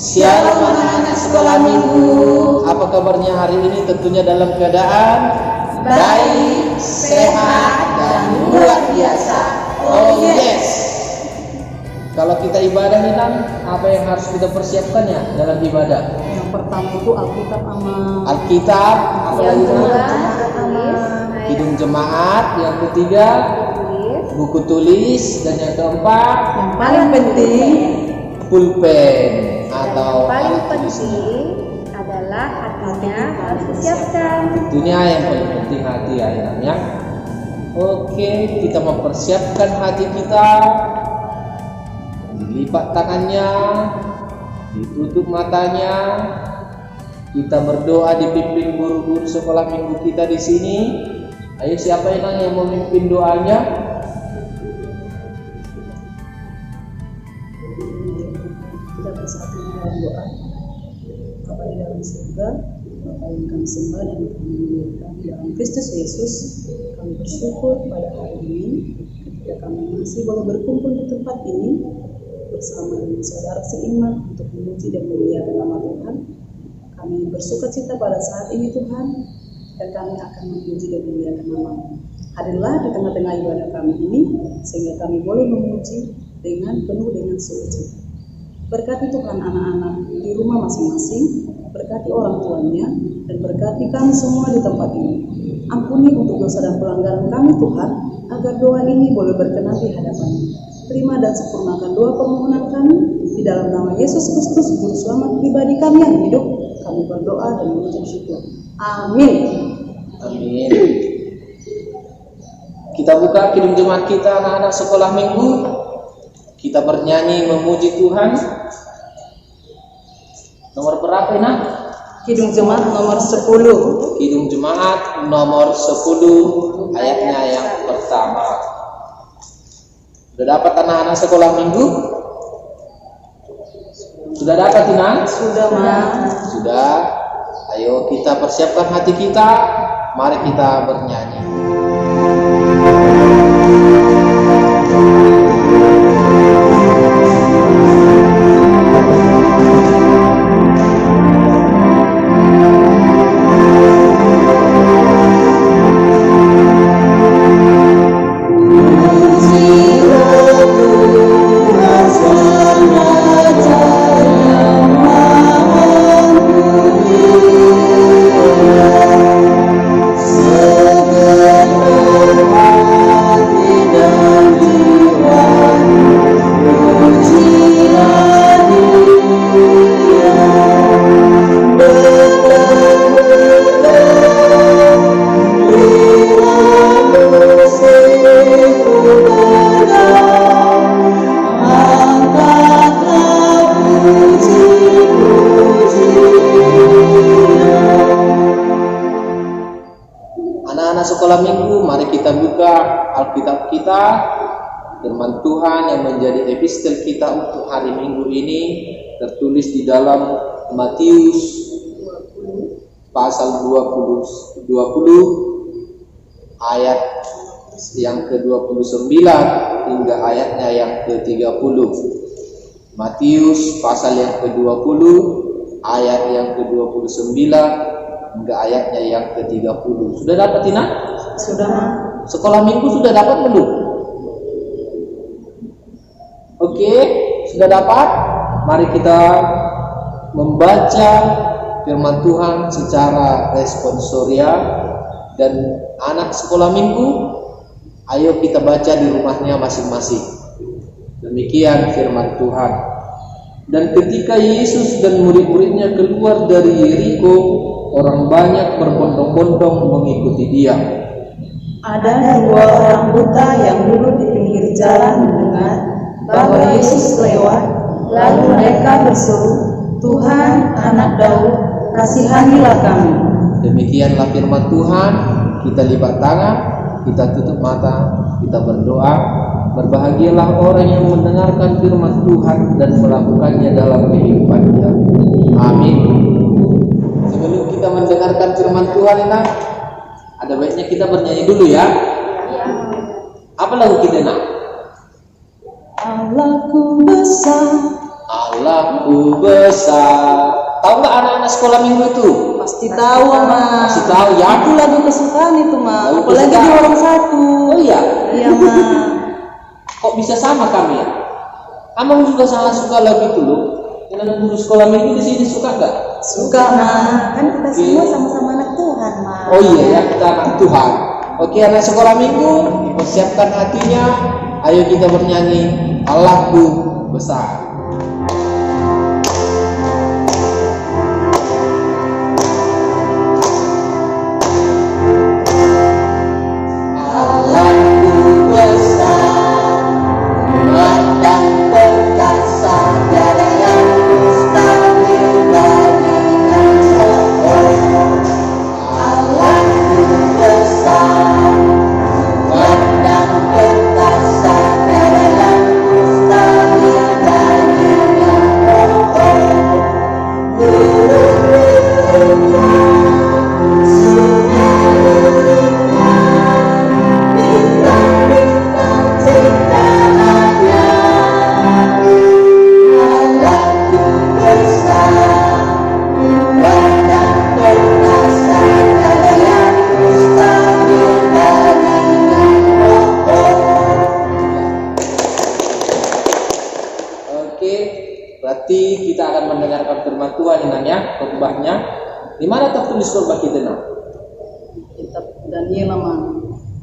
Shalom anak-anak sekolah minggu. Apa kabarnya hari ini? Tentunya dalam keadaan baik, sehat, dan luar biasa. Oh yes. Kalau kita ibadah nih kan, apa yang harus kita persiapkan ya dalam ibadah? Yang pertama itu Alkitab sama Alkitab, apalagi hidung jemaat, yang ketiga buku tulis, dan yang keempat yang paling penting pulpen atau paling alat tulisnya. penting adalah hatinya harus disiapkan. Tentunya yang paling penting hati ya Inam. Oke, kita mempersiapkan hati kita. Dilipat tangannya, ditutup matanya. Kita berdoa dipimpin guru-guru sekolah minggu kita di sini. Ayo, siapa yang memimpin doanya? kita bersatu dalam doa. Bapa di dalam surga, Bapa yang kami sembah dan kami muliakan di dalam Kristus Yesus, kami bersyukur pada hari ini ketika kami masih boleh berkumpul di tempat ini bersama dengan saudara seiman untuk memuji dan memuliakan nama Tuhan. Kami bersukacita pada saat ini Tuhan, dan kami akan memuji dan memuliakan nama-Mu. Hadirlah di tengah-tengah ibadah kami ini, sehingga kami boleh memuji dengan penuh dengan sukacita. Berkati Tuhan anak-anak di rumah masing-masing, berkati orang tuanya, dan berkati kami semua di tempat ini. Ampuni untuk dosa dan pelanggaran kami Tuhan, agar doa ini boleh berkenan di hadapan-Mu. Terima dan sempurnakan doa permohonan kami, di dalam nama Yesus Kristus, Juru Selamat pribadi kami yang hidup. Kami berdoa dan mengucap syukur. Amin. Amin. Kita buka kidung jemaat kita anak-anak sekolah minggu. Kita bernyanyi memuji Tuhan. Nomor berapa ini? Kidung jemaat nomor 10. Kidung jemaat nomor 10, ayatnya yang pertama. Sudah dapat anak-anak sekolah minggu? Sudah dapat Tina? Sudah, Ma. Sudah. Ayo kita persiapkan hati kita. Mari kita bernyanyi. Sekolah minggu, mari kita buka Alkitab kita, firman Tuhan yang menjadi epistel kita untuk hari Minggu ini tertulis di dalam Matius pasal 20 ayat yang ke-29 hingga ayatnya yang ke-30. Matius pasal yang ke-20 ayat yang ke-29 hingga ayatnya yang ke-30. Sudah dapat Tina? Sudah, Ma. Sekolah minggu sudah dapat belum? Oke, sudah dapat. Mari kita membaca firman Tuhan secara responsorial. Dan anak sekolah minggu, ayo kita baca di rumahnya masing-masing. Demikian firman Tuhan. Dan ketika Yesus dan murid-muridnya keluar dari Yeriko, orang banyak berbondong-bondong mengikuti dia. Ada dua orang buta yang duduk di pinggir jalan mendengar bahwa Yesus lewat, lalu mereka berseru, "Tuhan, Anak Daud, kasihanilah kami." Demikianlah firman Tuhan. Kita lipat tangan, kita tutup mata, kita berdoa. Berbahagialah orang yang mendengarkan firman Tuhan dan melakukannya dalam kehidupannya. Amin. Sebelum kita mendengarkan firman Tuhan ini, ada baiknya kita bernyanyi dulu ya. Apa lagu kita nak? Allahku besar, Allahku besar. Tahu nggak anak-anak sekolah minggu itu? Pasti tahu, Ma. Pasti tahu ya. Itu lagu kesukaan itu, Ma. Lagu Apalagi di kesukaan. orang satu. Oh iya. Iya, Ma. Kok bisa sama kami ya? Amang juga sangat suka lagu itu loh. Anak guru sekolah minggu di sini suka nggak? Suka, Ma. Kan kita semua sama-sama anak Tuhan, Ma. Oh iya ya, kita anak Tuhan. Oke, anak sekolah minggu, persiapkan hatinya. Ayo kita bernyanyi Allahku besar. Berarti kita akan mendengarkan firman Tuhan inanya, khotbahnya. Di mana tertulis khotbah kita nak? Kitab Daniel, Ma.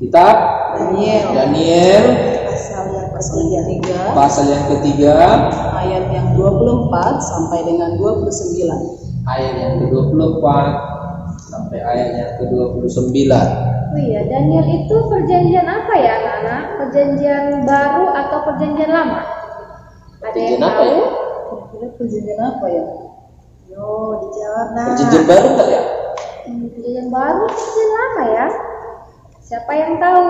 Kitab Daniel pasal yang ketiga ayat yang 24 sampai dengan 29. ayat yang ke-24 sampai ayat yang ke-29. Oh iya, Daniel itu perjanjian apa ya anak-anak? Perjanjian baru atau perjanjian lama? Ada yang Perjanjian apa tahu? ya? Kira perjanjian apa ya? Yo, dijawab, Nak. Perjanjian baru nggak ya? Perjanjian baru, perjanjian lama ya? Siapa yang tahu?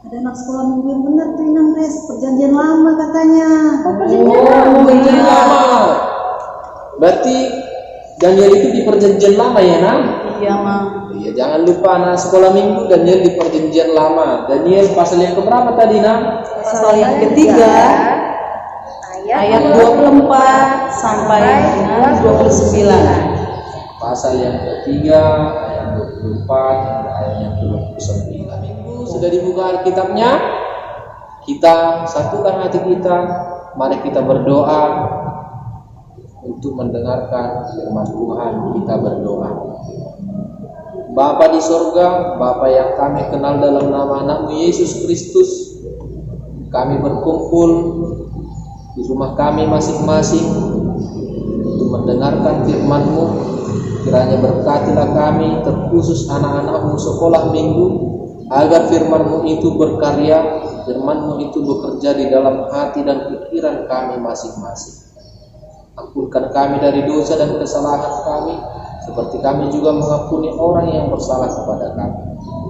Ada anak sekolah minggu yang benar tuh, Inang Res. Perjanjian lama katanya. Oh, perjanjian lama. Perjanjian lama. Berarti Daniel itu di perjanjian lama ya, Nak? Iya, Ma. Iya, jangan lupa anak sekolah minggu Daniel di perjanjian lama. Daniel pasal yang keberapa tadi, Nak? Pasal yang ketiga, ayat 24 sampai dengan 29. Pasal yang ketiga ayat 24 hingga ayat yang ke-29. Minggu sudah dibuka Alkitabnya. Kita satukan hati kita. Mari kita berdoa untuk mendengarkan firman Tuhan. Kita berdoa. Bapa di sorga, Bapa yang kami kenal dalam nama anakmu Yesus Kristus, kami berkumpul di rumah kami masing-masing untuk mendengarkan firman-Mu. Kiranya berkatilah kami, terkhusus anak-anak-Mu sekolah minggu, agar firman-Mu itu berkarya, firman-Mu itu bekerja di dalam hati dan pikiran kami masing-masing. Ampunkan kami dari dosa dan kesalahan kami, seperti kami juga mengampuni orang yang bersalah kepada kami.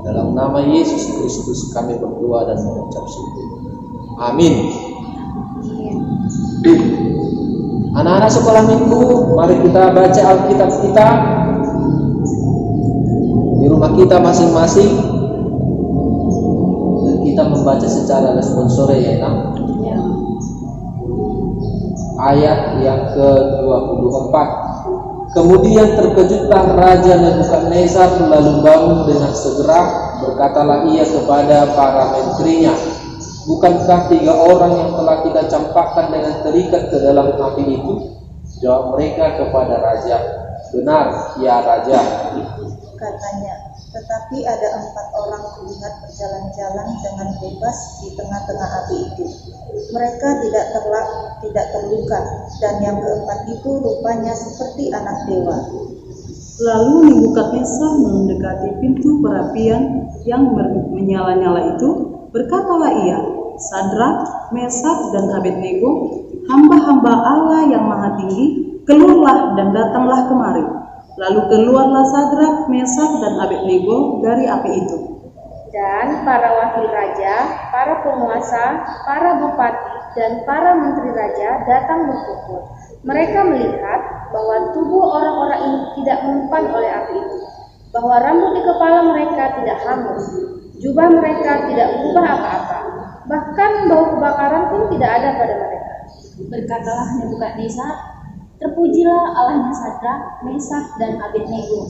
Dalam nama Yesus Kristus kami berdoa dan mengucap syukur. Amin. Anak-anak sekolah minggu, mari kita baca Alkitab kita di rumah kita masing-masing, dan kita membaca secara responsore ya, Nak. Ayat yang ke-24. Kemudian terkejutlah Raja Nebukadnezar, lalu bangun dengan segera, berkatalah ia kepada para menterinya, bukankah 3 orang yang telah kita campakkan dengan terikat ke dalam api itu? Jawab mereka kepada raja, benar ya raja. Katanya, tetapi ada 4 orang kulihat berjalan-jalan dengan bebas di tengah-tengah api itu. Mereka tidak terluka, dan yang keempat itu rupanya seperti anak dewa. Lalu Nebukadnezar mendekati pintu perapian yang menyala-nyala itu. Berkatalah ia, Sadrak, Mesak, dan Abednego, hamba-hamba Allah yang maha tinggi, keluarlah dan datanglah kemari. Lalu keluarlah Sadrak, Mesak, dan Abednego dari api itu. Dan para wakil raja, para penguasa, para bupati, dan para menteri raja datang berkumpul. Mereka melihat bahwa tubuh orang-orang ini tidak mempan oleh api itu, bahwa rambut di kepala mereka tidak hangus, jubah mereka tidak berubah apa-apa, bahkan bau kebakaran pun tidak ada pada mereka. Berkatalah Nebukadnezar, "Terpujilah Allahnya Sadrak, Mesak, dan Abednego.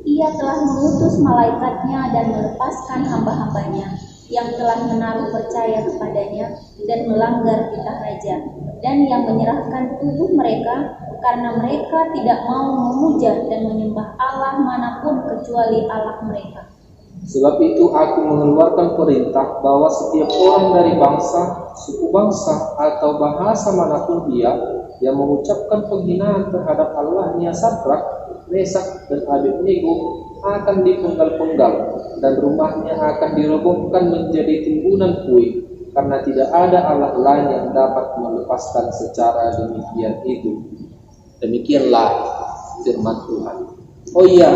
Ia telah mengutus malaikatnya dan melepaskan hamba-hambanya yang telah menaruh percaya kepadanya dan melanggar titah raja, dan yang menyerahkan tubuh mereka karena mereka tidak mau memuja dan menyembah Allah manapun kecuali Allah mereka. Sebab itu aku mengeluarkan perintah bahwa setiap orang dari bangsa, suku bangsa, atau bahasa manapun dia yang mengucapkan penghinaan terhadap Allahnya Sadrak, Mesak, dan Abednego akan dipenggal-penggal dan rumahnya akan dirobohkan menjadi timbunan puing, karena tidak ada Allah lain yang dapat melepaskan secara demikian itu." Demikianlah firman Tuhan. Oh iya,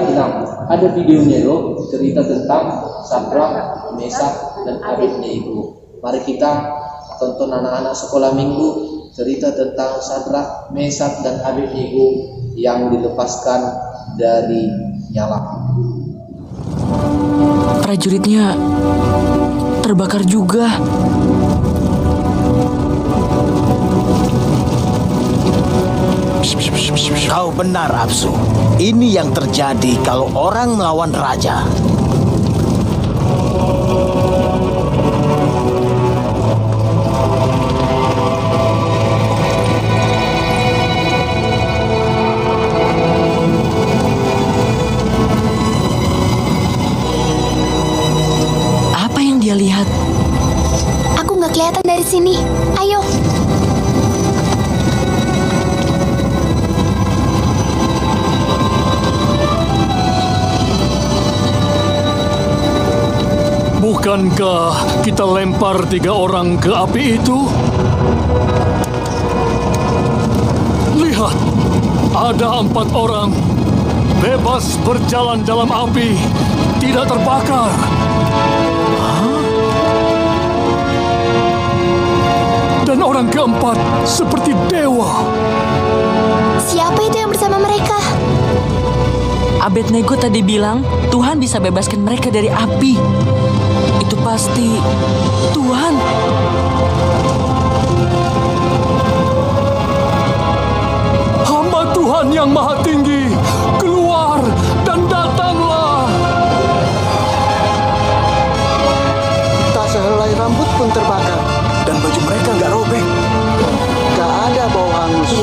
ada videonya loh, cerita tentang Sadrak, Mesak, dan Abednego. Mari kita tonton anak-anak sekolah minggu, cerita tentang Sadrak, Mesak, dan Abednego yang dilepaskan dari nyala. Prajuritnya terbakar juga. Kau benar, Absu. Ini yang terjadi kalau orang melawan raja. Apa yang dia lihat? Aku nggak kelihatan dari sini. Ayo. Bukankah kita lempar 3 orang ke api itu? Lihat, ada 4 orang bebas berjalan dalam api, tidak terbakar. Dan orang keempat seperti dewa. Siapa itu yang bersama mereka? Abednego tadi bilang Tuhan bisa bebaskan mereka dari api. Itu pasti Tuhan. Hamba Tuhan yang Maha Tinggi, keluar dan datanglah. Tak sehelai rambut pun terbakar, Dan baju mereka nggak robek. tak ada bau hangus.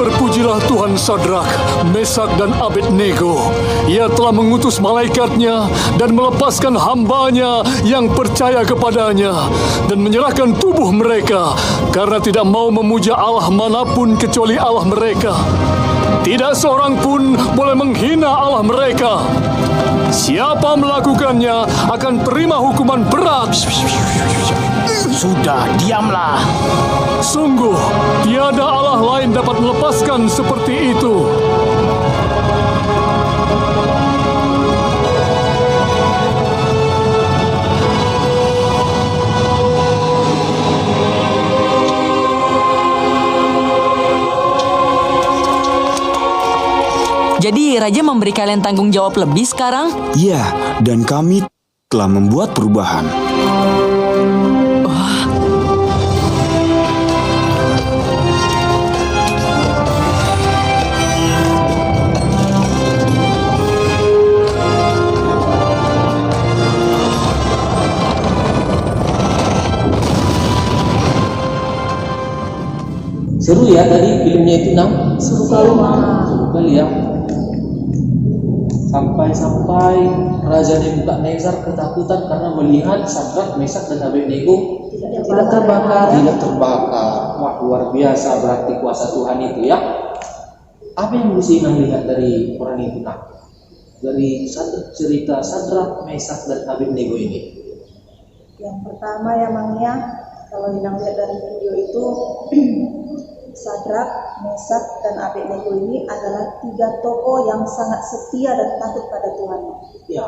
Terpujilah Tuhan Sadrak, Mesak, dan Abednego. Ia telah mengutus malaikatnya dan melepaskan hambanya yang percaya kepadanya dan menyerahkan tubuh mereka karena tidak mau memuja Allah manapun kecuali Allah mereka. Tidak seorang pun boleh menghina Allah mereka. Siapa melakukannya akan terima hukuman berat. Sudah, diamlah. Sungguh, tiada Allah lain dapat melepaskan seperti itu. Jadi raja memberi kalian tanggung jawab lebih sekarang? Ya, dan kami telah membuat perubahan. Seru ya tadi filmnya itu, Seru sekali ya. Sampai-sampai Raja Nebukadnezar ketakutan karena melihat Sadrak, Mesak, dan Abednego tidak terbakar. Wah, luar biasa berarti kuasa Tuhan itu ya. Apa yang mesti lihat dari orang itu, dari cerita Sadrak, Mesak, dan Abednego ini? Yang pertama ya Mangnya, kalau Inang lihat dari video itu, Sadrak, Mesak, dan Abednego ini adalah 3 tokoh yang sangat setia dan takut pada Tuhan. Ya,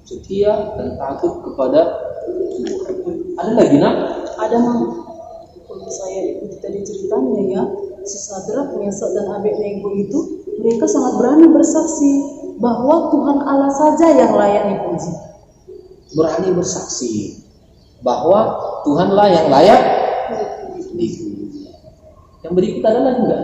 setia dan takut kepada Tuhan. Ada lagi, Ada kalau saya ikuti tadi ceritanya ya, si Sadrak, Mesak, dan Abednego itu mereka sangat berani bersaksi bahwa Tuhan Allah saja yang layak dipuji. Berani bersaksi bahwa Tuhanlah yang layak dipuji. Yang berikut adalah juga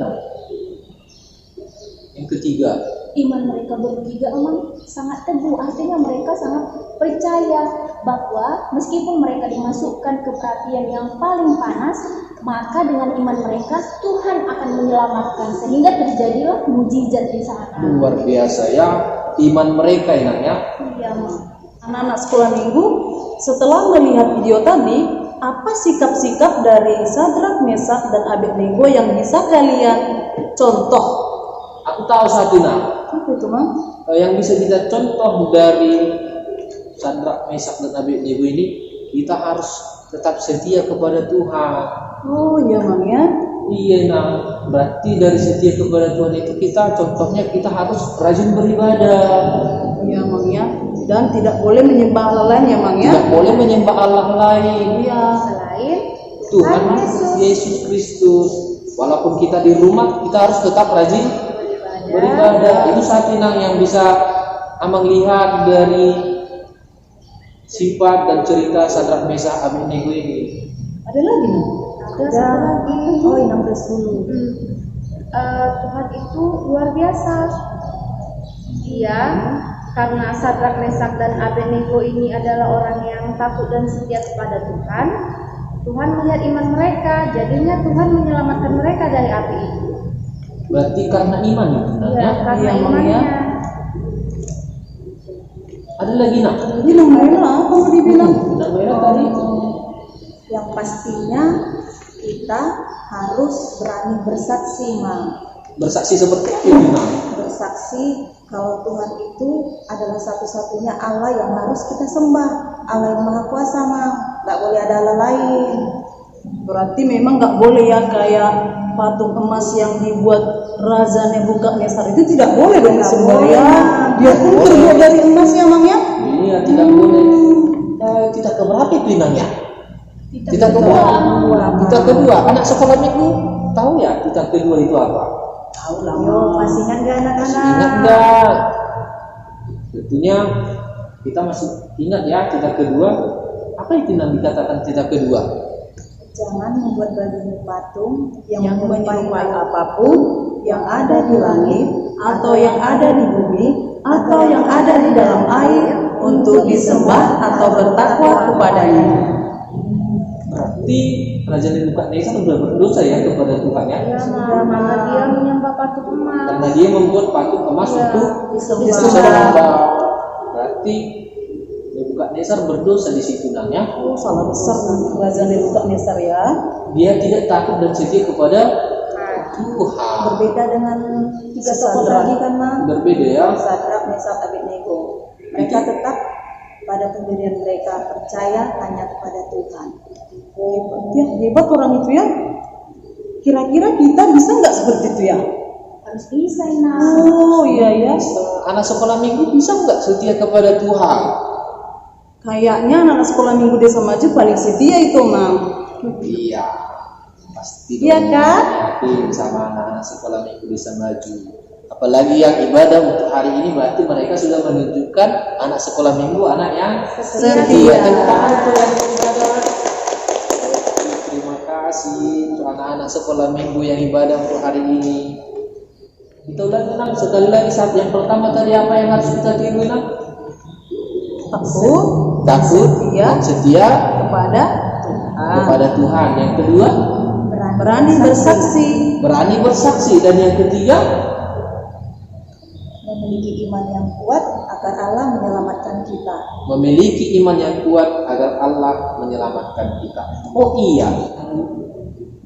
yang ketiga, iman mereka bertiga memang sangat teguh, artinya mereka sangat percaya bahwa meskipun mereka dimasukkan ke perhatian yang paling panas, maka dengan iman mereka Tuhan akan menyelamatkan, sehingga terjadilah mujizat di sana. Luar biasa ya iman mereka ya. Iya, anak-anak sekolah minggu, setelah melihat video tadi, apa sikap-sikap dari Sadrak, Mesak, dan Abednego yang bisa kalian contoh? Aku tahu satu Apa itu, Mang? yang bisa kita contoh dari Sadrak, Mesak, dan Abednego ini, kita harus tetap setia kepada Tuhan. Oh iya, Mang ya. Iya, berarti dari setia kepada Tuhan itu contohnya kita harus rajin beribadah. Iya, Mang ya. Dan tidak boleh menyembah Allah lain ya, Mang ya. Tidak boleh menyembah Allah lain. Iya. Selain Tuhan Yesus Kristus. Walaupun kita di rumah, kita harus tetap rajin beribadah. Itu satu yang bisa Amang lihat dari sifat dan cerita Sadrak, Mesak, Abednego ini. Ada lagi, Mang? Ada satu lagi. Oh, 16 dulu. Tuhan itu luar biasa. Dia karena Sadrak, Mesak, dan Abednego ini adalah orang yang takut dan setia kepada Tuhan. Tuhan melihat iman mereka, jadinya Tuhan menyelamatkan mereka dari api itu. Berarti karena iman itu, Ya, karena imannya. Ada lagi Ini namanya apa mau dibilang? Namanya tadi itu. Yang pastinya kita harus berani bersaksi, Mang. Bersaksi seperti itu, Bersaksi kalau Tuhan itu adalah satu-satunya Allah yang harus kita sembah, Allah yang Maha Kuasa, Mang. Nggak boleh ada Allah lain. Berarti memang nggak boleh ya kayak patung emas yang dibuat Raja Nebukadnezar itu tidak boleh dong disembah ya. Dia pun terbuat dari emas ya, Mang ya. Iya, tidak boleh. Kita keberapa itu inangnya? Kita kedua. Anak sekolah minggu tahu ya kita kedua itu apa? Tahu lah. Yo, masih ingat nggak anak-anak? Ingat nggak? Tentunya kita masih ingat ya kita kedua. Apa itu yang dikatakan kita kedua? Jangan membuat bagimu patung yang menyerupai apapun yang ada di langit atau yang ada di bumi atau yang ada di dalam air untuk disembah atau bertakwa kepadanya. Berarti Raja Nebukadnezar sudah berdosa ya kepada Tuhan ya. Ya, karena dia menyembah patung emas. Karena dia membuat patung emas untuk disembah. Berarti Nebukadnezar berdosa di situ namanya. Oh, salah besar Raja Nebukadnezar ya. Dia tidak takut dan setia kepada Tuhan. Berbeda dengan tiga tokoh tadi kan, Mang? Berbeda ya. Sadrak, Mesak, Abednego. Mereka tetap pada pendirian mereka, percaya hanya kepada Tuhan. Hebat orang itu ya. Kira-kira kita bisa nggak seperti itu ya? Harus bisa, Ina. Oh iya ya. Anak sekolah minggu bisa nggak setia kepada Tuhan? Kayaknya anak sekolah minggu Desa Maju paling setia itu, Mam. Iya, pasti. Iya kan? Yakin sama anak sekolah minggu Desa Maju. Apalagi yang ibadah untuk hari ini, berarti mereka sudah menunjukkan anak sekolah minggu anak yang setia. Terima kasih untuk anak-anak sekolah minggu yang ibadah untuk hari ini. Kita udah kenal sekali lagi saat yang pertama tadi apa yang harus kita tiru? Takut, setia kepada Tuhan. Yang kedua, berani bersaksi. Dan yang ketiga, memiliki iman yang kuat agar Allah menyelamatkan kita. Memiliki iman yang kuat agar Allah menyelamatkan kita. Oh iya,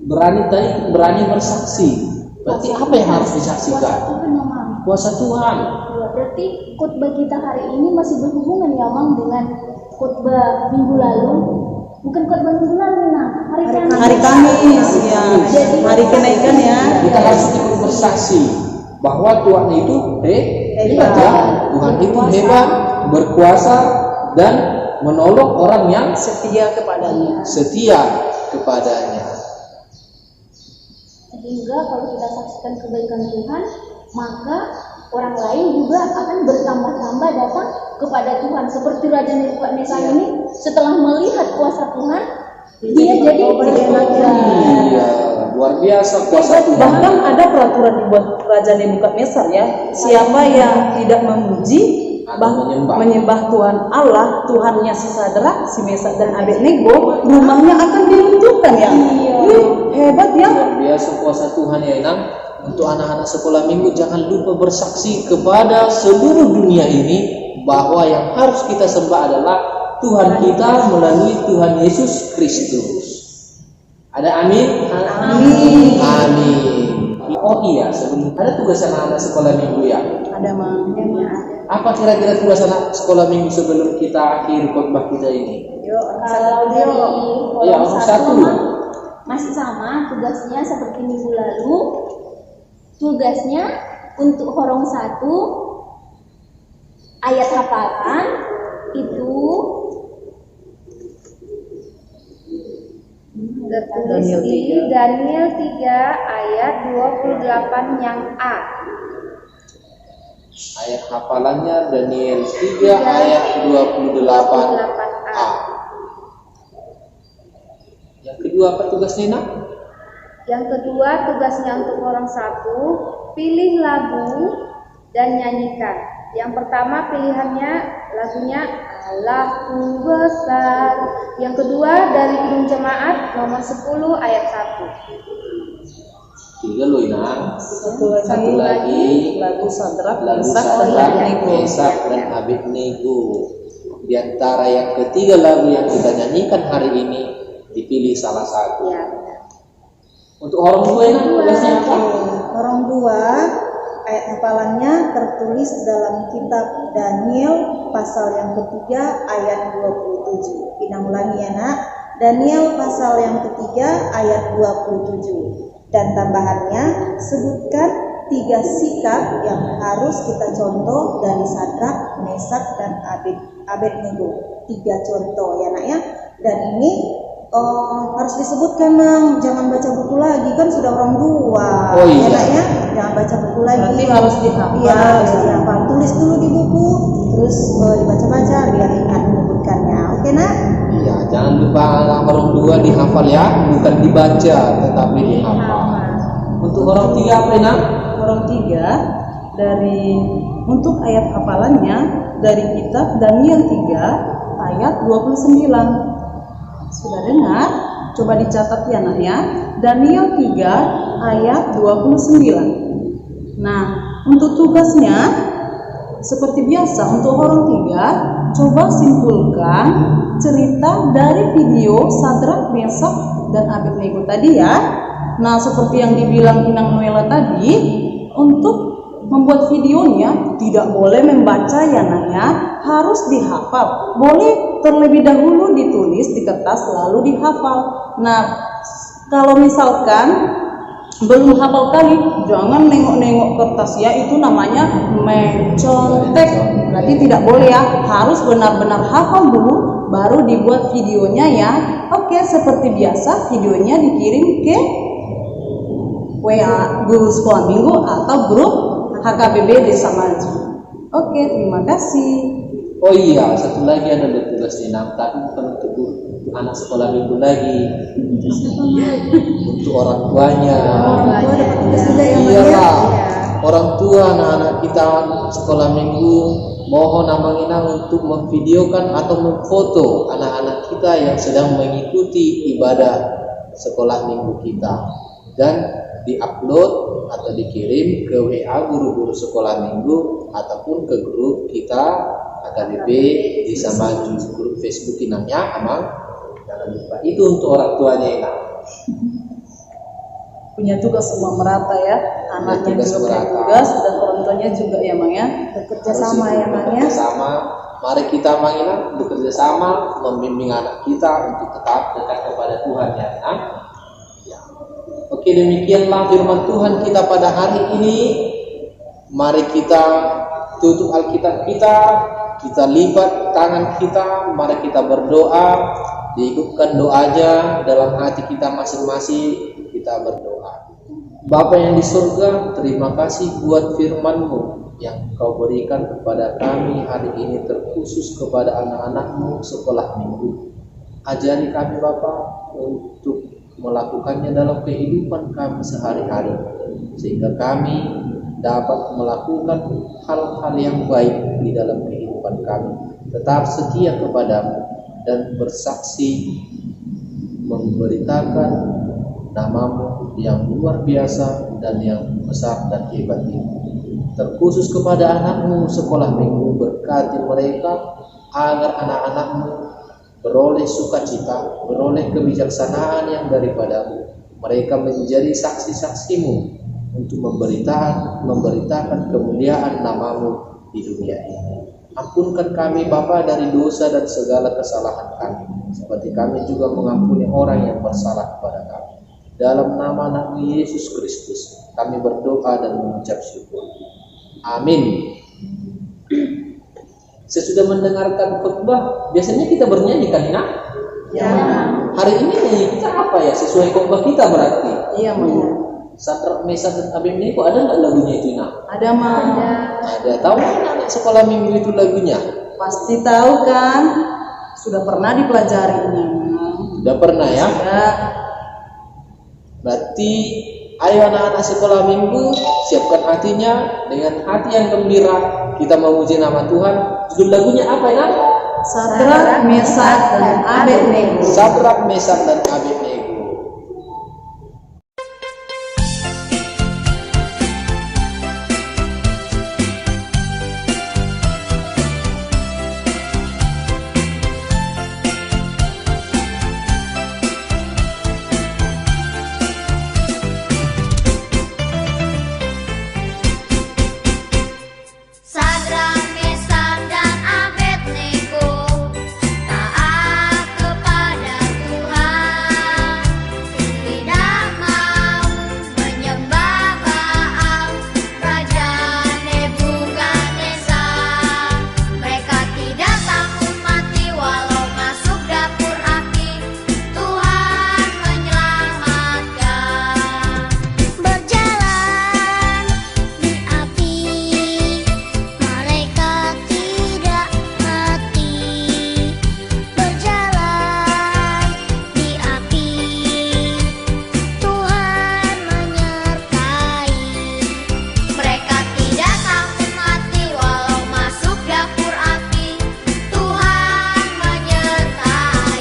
berani bersaksi. Berarti apa yang harus disaksikan? Kuasa Tuhan. Ya, berarti khotbah kita hari ini masih berhubungan ya, Mang, dengan khotbah minggu lalu. Bukan khotbah minggu lalu, nah, hari Kamis. Ya. Jadi Hari kenaikan ya. Kita harus ikut bersaksi bahwa Tuhan itu hebat ya. Tuhan itu hebat, berkuasa dan menolong orang yang Setia kepadanya. sehingga kalau kita saksikan kebaikan Tuhan, maka orang lain juga akan bertambah-tambah datang kepada Tuhan. Seperti Raja Nebukadnezar ini setelah melihat kuasa Tuhan, dia jadi bertobat. Iya, luar biasa kuasa Tuhan. Bahkan ada peraturan dibuat Raja Nebukadnezar ya, siapa yang tidak memuji menyembah Tuhan Allah, Tuhannya si Sadrak, si Mesak dan Abednego, rumahnya akan diruntuhkan ya. Hebat ya. Luar biasa kuasa Tuhan ya Inang. Untuk anak-anak sekolah minggu jangan lupa bersaksi kepada seluruh dunia ini bahwa yang harus kita sembah adalah Tuhan kita melalui Tuhan Yesus Kristus. Ada amin? Amin. Amin. Oh iya, sebelum ada tugas anak-anak sekolah minggu ya. Ada Apa kira-kira tugas anak sekolah minggu sebelum kita akhiri khotbah kita ini? Kalau dari Ya, Kolom satu. masih sama tugasnya seperti minggu lalu. Tugasnya untuk Horong 1 ayat hafalan itu tertulis di Daniel 3 ayat 28 yang A. Ayat hafalannya Daniel 3 ayat 28a. Yang kedua apa tugasnya Nak? Yang kedua tugasnya untuk orang 1, pilih lagu dan nyanyikan. Yang pertama pilihannya lagunya Allahku Besar. Yang kedua dari Kidung Jemaat nomor 10 ayat 1. 3 loh Inang. Satu lagi lagu Sadrak, Mesak dan Abednego. Di antara yang ketiga lagu yang kita nyanyikan hari ini dipilih salah satu. Ya. Untuk orang tua Inang tugasnya apa? Orang 2 ayat hafalannya tertulis dalam kitab Daniel pasal yang ketiga ayat 27. Inang ulangi ya Nak. Daniel pasal yang ketiga ayat 27. Dan tambahannya sebutkan 3 sikap yang harus kita contoh dari Sadrak, Mesak dan Abednego. 3 contoh ya Nak ya. Dan ini harus disebutkan Nang, jangan baca buku lagi, kan sudah orang 2. Oh iya. Ya Nak ya, jangan baca buku lagi. Berarti harus dihafal. Iya, harus dihafal. Tulis dulu di buku, terus dibaca-baca biar ingat menyebutkannya. Oke Nak? Iya, jangan lupa orang 2 dihafal ya, bukan dibaca tetapi dihafal. Untuk orang 3 apa Inang? Orang 3 untuk ayat hafalannya dari kitab Daniel 3 ayat 29. Sudah dengar? Coba dicatat ya Nak ya. Daniel 3 ayat 29. Nah, untuk tugasnya seperti biasa untuk orang 3, coba simpulkan cerita dari video Sadrak, Mesak dan Abednego tadi ya. Nah, seperti yang dibilang Inang Noela tadi, untuk membuat videonya tidak boleh membaca ya Nak ya, harus dihafal. Boleh terlebih dahulu ditulis di kertas lalu dihafal. Nah, kalau misalkan belum hafal kali, jangan nengok-nengok kertas ya, itu namanya mencontek. Berarti tidak boleh ya, harus benar-benar hafal dulu baru dibuat videonya ya. Oke, seperti biasa videonya dikirim ke WA Guru Sekolah Minggu atau grup HKBB Desa Maju. Oke, terima kasih. Oh iya, satu lagi ada tugas Inang, tapi bukan untuk anak sekolah minggu lagi, untuk orang tuanya. Iyalah, orang tua anak-anak kita sekolah minggu, mohon Abang Inang untuk memvideokan atau memfoto anak-anak kita yang sedang mengikuti ibadah sekolah minggu kita dan diupload atau dikirim ke WA guru-guru sekolah minggu ataupun ke grup kita HKBP Desa Maju, grup Facebook Inangnya Amang. Jangan lupa itu untuk orang tuanya Inang. Punya tugas semua merata ya, anaknya juga punya tugas dan orang tuanya juga ya Mang ya. Bekerja sama ya Mang ya. Sama, mari kita Mang Inang bekerja sama membimbing anak kita untuk tetap dekat kepada Tuhan ya Inang. Oke, demikianlah firman Tuhan kita pada hari ini. Mari kita tutup Alkitab kita lipat tangan kita, mari kita berdoa, diikutkan doanya dalam hati kita masing-masing, kita berdoa. Bapa yang di surga, terima kasih buat firman-Mu yang Kau berikan kepada kami hari ini, terkhusus kepada anak-anak-Mu sekolah minggu. Ajari kami Bapa untuk melakukannya dalam kehidupan kami sehari-hari, sehingga kami dapat melakukan hal-hal yang baik di dalam kehidupan kami, tetap setia kepadamu dan bersaksi memberitakan nama-Mu yang luar biasa dan yang besar dan hebat ini. Terkhusus kepada anak-Mu sekolah minggu, berkati mereka agar anak-anak-Mu beroleh sukacita, beroleh kebijaksanaan yang daripada-Mu. Mereka menjadi saksi-saksi-Mu untuk memberitakan kemuliaan nama-Mu di dunia ini. Ampunkan kami Bapa dari dosa dan segala kesalahan kami, seperti kami juga mengampuni orang yang bersalah kepada kami. Dalam nama Nabi Yesus Kristus kami berdoa dan mengucap syukur. Amin. Sesudah mendengarkan khotbah, biasanya kita bernyanyi kan, Ina? Ya. Hari ini nyanyi kita apa ya? Sesuai khotbah kita berarti. Iya, Ma. Sadrak, Mesak, dan Abednego, ada nggak lagunya itu, Ina? Ada, Ma. Ada. Tahu anak sekolah minggu itu lagunya? Pasti tahu kan? Sudah pernah dipelajarinya. Sudah pernah ya? Sudah. Berarti ayo anak-anak sekolah minggu, siapkan hatinya dengan hati yang gembira. Kita memuji nama Tuhan. Judul lagunya apa ya? Sadrak, Mesak, dan Abednego. Sadrak, Mesak, dan Abednego. Sadrak, Mesak, dan Abednego taat kepada Tuhan, tidak mau menyembah Baal, Raja Nebukadnezar. Mereka tidak takut mati walau masuk dapur api, Tuhan menyelamatkan. Berjalan di api, mereka tidak mati. Berjalan di api, Tuhan menyertai. Mereka tidak takut mati walau masuk dapur api, Tuhan menyertai.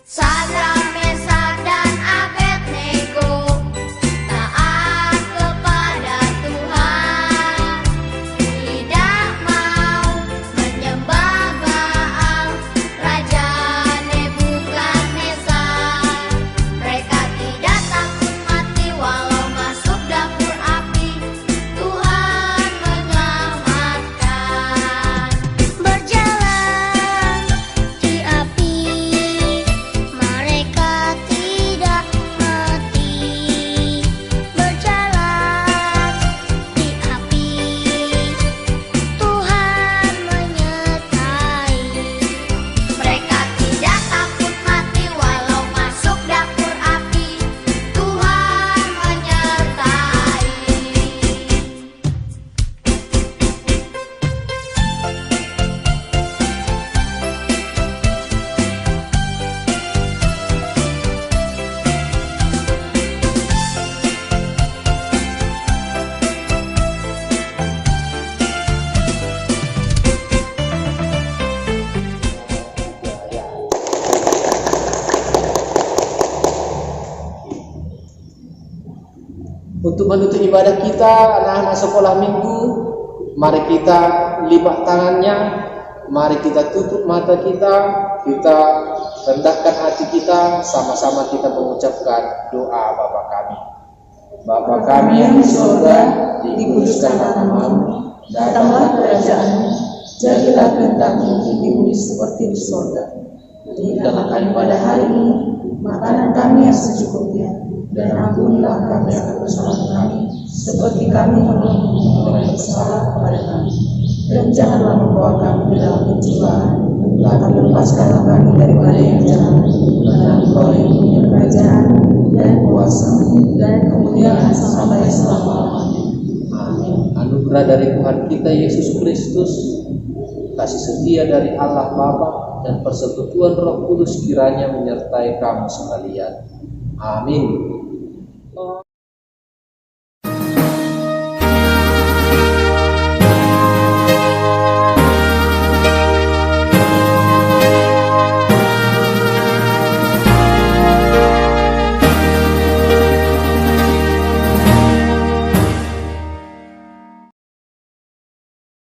Sadrak, Mesak, dan Abednego taat kepada Tuhan, tidak mau menyembah Baal, Raja Nebukadnezar. Mereka tidak takut mati walau masuk dapur api, Tuhan menyelamatkan. Berjalan di api, mereka tidak mati. Berjalan di api, Tuhan menyertai. Mereka tidak takut mati walau masuk dapur api, Tuhan menyertai. Untuk menutup ibadah kita, anak-anak sekolah minggu, mari kita lipat tangannya, mari kita tutup mata kita rendahkan hati kita, sama-sama kita mengucapkan doa Bapa kami. Bapa kami yang di surga, dikuduskanlah namamu, datanglah kerajaanmu, jadilah Jadilah kehendak-Mu di bumi seperti di surga. Berikanlah kami pada hari ini makanan kami yang secukupnya, dan ampunilah kami akan kesalahan kami, seperti kami mengampuni orang yang bersalah kepada kami. Dan janganlah membawa kami ke dalam pencobaan, tapi lepaskanlah kami daripada yang jahat. Karena Engkau yang punya kerajaan dan kuasa dan kemuliaan sampai selama-lamanya. Amin. Anugerah dari Tuhan kita Yesus Kristus, kasih setia dari Allah Bapa, dan persekutuan Roh Kudus kiranya menyertai kamu sekalian. Amin.